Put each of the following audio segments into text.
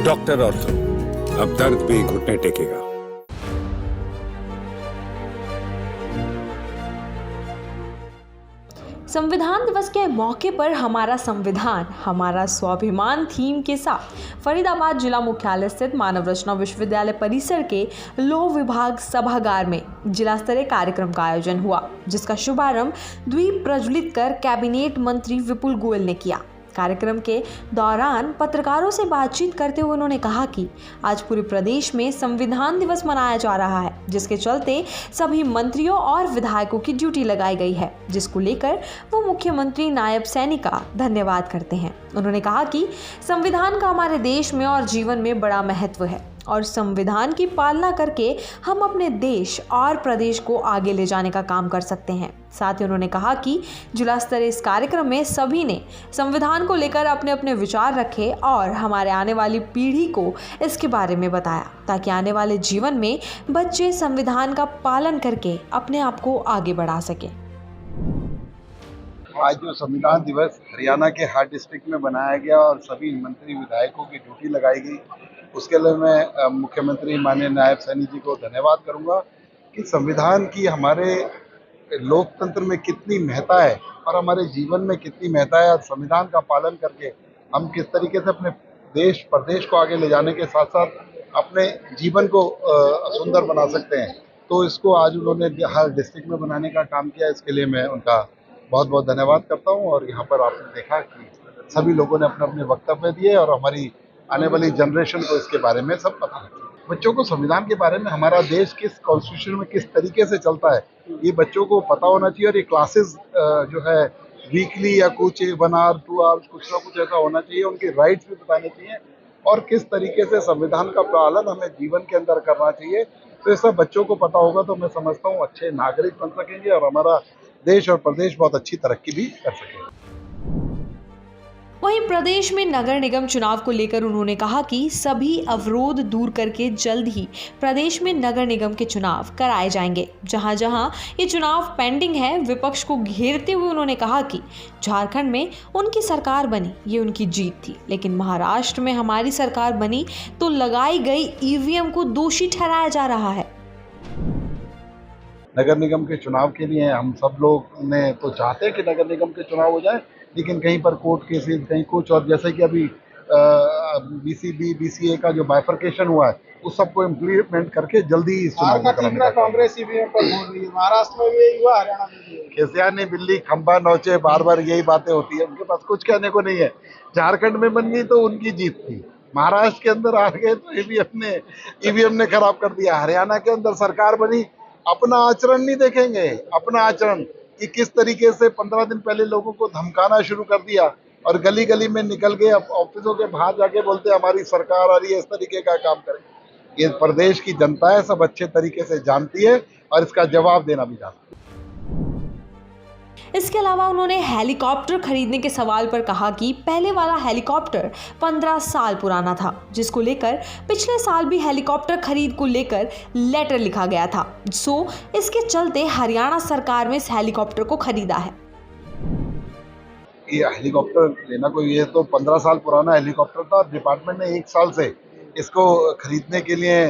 Doctor ortho, अब दर्द भी घुटने टेकेगा। संविधान दिवस के मौके पर हमारा संविधान हमारा स्वाभिमान थीम के साथ फरीदाबाद जिला मुख्यालय स्थित मानव रचना विश्वविद्यालय परिसर के लोह विभाग सभागार में जिला स्तरीय कार्यक्रम का आयोजन हुआ, जिसका शुभारंभ द्वीप प्रज्वलित कर कैबिनेट मंत्री विपुल गोयल ने किया। कार्यक्रम के दौरान पत्रकारों से बातचीत करते हुए उन्होंने कहा कि आज पूरे प्रदेश में संविधान दिवस मनाया जा रहा है, जिसके चलते सभी मंत्रियों और विधायकों की ड्यूटी लगाई गई है, जिसको लेकर वो मुख्यमंत्री नायब सैनी का धन्यवाद करते हैं। उन्होंने कहा कि संविधान का हमारे देश में और जीवन में बड़ा महत्व है और संविधान की पालना करके हम अपने देश और प्रदेश को आगे ले जाने का काम कर सकते हैं। साथ ही उन्होंने कहा कि जिला स्तरीय इस कार्यक्रम में सभी ने संविधान को लेकर अपने अपने विचार रखे और हमारे आने वाली पीढ़ी को इसके बारे में बताया, ताकि आने वाले जीवन में बच्चे संविधान का पालन करके अपने आप को आगे बढ़ा सकें। आज जो संविधान दिवस हरियाणा के हर डिस्ट्रिक्ट में बनाया गया और सभी मंत्री विधायकों की ड्यूटी लगाई गई, उसके लिए मैं मुख्यमंत्री माननीय नायब सैनी जी को धन्यवाद करूंगा कि संविधान की हमारे लोकतंत्र में कितनी महत्ता है और हमारे जीवन में कितनी महत्ता है। और संविधान का पालन करके हम किस तरीके से अपने देश प्रदेश को आगे ले जाने के साथ साथ अपने जीवन को सुंदर बना सकते हैं। तो इसको आज उन्होंने हर डिस्ट्रिक्ट में बनाने का काम किया, इसके लिए मैं उनका बहुत बहुत धन्यवाद करता हूँ। और यहाँ पर आपने देखा कि सभी लोगों ने अपने अपने वक्तव्य दिए और हमारी आने वाली जनरेशन को इसके बारे में सब पता है। बच्चों को संविधान के बारे में हमारा देश किस कॉन्स्टिट्यूशन में किस तरीके से चलता है, ये बच्चों को पता होना चाहिए। और ये क्लासेस जो है वीकली या कुछ 1 आवर 2 आवर कुछ ना कुछ ऐसा होना चाहिए। उनके राइट्स भी बताने चाहिए और किस तरीके से संविधान का पालन हमें जीवन के अंदर करना चाहिए। तो ये सब बच्चों को पता होगा तो मैं समझता हूँ अच्छे नागरिक बन सकेंगे और हमारा देश और प्रदेश बहुत अच्छी तरक्की भी कर सकेगा। वहीं प्रदेश में नगर निगम चुनाव को लेकर उन्होंने कहा कि सभी अवरोध दूर करके जल्द ही प्रदेश में नगर निगम के चुनाव कराए जाएंगे। जहां जहां ये चुनाव पेंडिंग है, विपक्ष को घेरते हुए उन्होंने कहा कि झारखंड में उनकी सरकार बनी, ये उनकी जीत थी, लेकिन महाराष्ट्र में हमारी सरकार बनी तो लगाई गई ईवीएम को दोषी ठहराया जा रहा है। नगर निगम के चुनाव के लिए हम सब लोग ने तो चाहते हैं कि नगर निगम के चुनाव हो जाए, लेकिन कहीं पर कोर्ट केसेस कहीं कुछ, और जैसे कि अभी बीसीबी बीसीए का जो बाइफर्केशन हुआ है उस सबको इम्प्लीमेंट करके जल्दी इस चुनाव को कराने का कांग्रेस ईवीएम पर बोल रही है। महाराष्ट्र में भी यही हुआ, हरियाणा में भी। केसियानी बिल्ली खंबा नोचे, बार बार यही बातें होती है, उनके पास कुछ कहने को नहीं है। झारखंड में बन गई तो उनकी जीत थी, महाराष्ट्र के अंदर आ गए तो ईवीएम ने खराब कर दिया। हरियाणा के अंदर सरकार बनी, अपना आचरण नहीं देखेंगे, अपना आचरण कि किस तरीके से 15 दिन पहले लोगों को धमकाना शुरू कर दिया और गली गली में निकल गए, ऑफिसों के बाहर जाके बोलते हमारी सरकार आ रही है, इस तरीके का काम करें। ये प्रदेश की जनता है, सब अच्छे तरीके से जानती है और इसका जवाब देना भी जानती है। इसके अलावा उन्होंने हेलीकॉप्टर खरीदने के सवाल पर कहा कि पहले वाला हेलीकॉप्टर 15 साल पुराना था, जिसको लेकर पिछले साल भी हेलीकॉप्टर खरीद को लेकर लेटर लिखा गया था। सो इसके चलते हरियाणा सरकार में इस हेलीकॉप्टर को खरीदा है। ये हेलीकॉप्टर लेना कोई, ये तो 15 साल पुराना हेलीकॉप्टर था। डिपार्टमेंट ने 1 साल से इसको खरीदने के लिए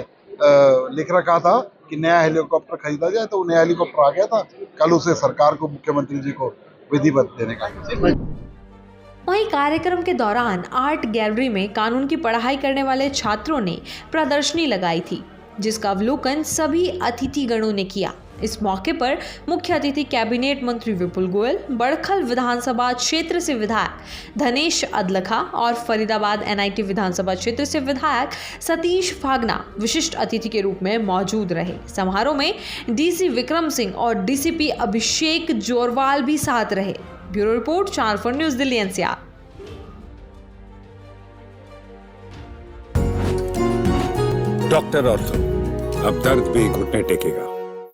लिख रखा था कि नया हेलीकॉप्टर खरीदा जाए, तो नया हेलीकॉप्टर आ गया था। कल उसे सरकार को, मुख्यमंत्री जी को विधिवत देने का। वहीं कार्यक्रम के दौरान आर्ट गैलरी में कानून की पढ़ाई करने वाले छात्रों ने प्रदर्शनी लगाई थी, जिसका अवलोकन सभी अतिथिगणों ने किया। इस मौके पर मुख्य अतिथि कैबिनेट मंत्री विपुल गोयल, बड़खल विधानसभा क्षेत्र से विधायक धनेश अदलखा और फरीदाबाद एनआईटी विधानसभा क्षेत्र से विधायक सतीश फागना विशिष्ट अतिथि के रूप में मौजूद रहे। समारोह में डीसी विक्रम सिंह और डीसीपी अभिषेक जोरवाल भी साथ रहे। Bureau report, channel 4 news, Delhi NCR. Doctor ortho, अब दर्द भी घुटने टेकेगा।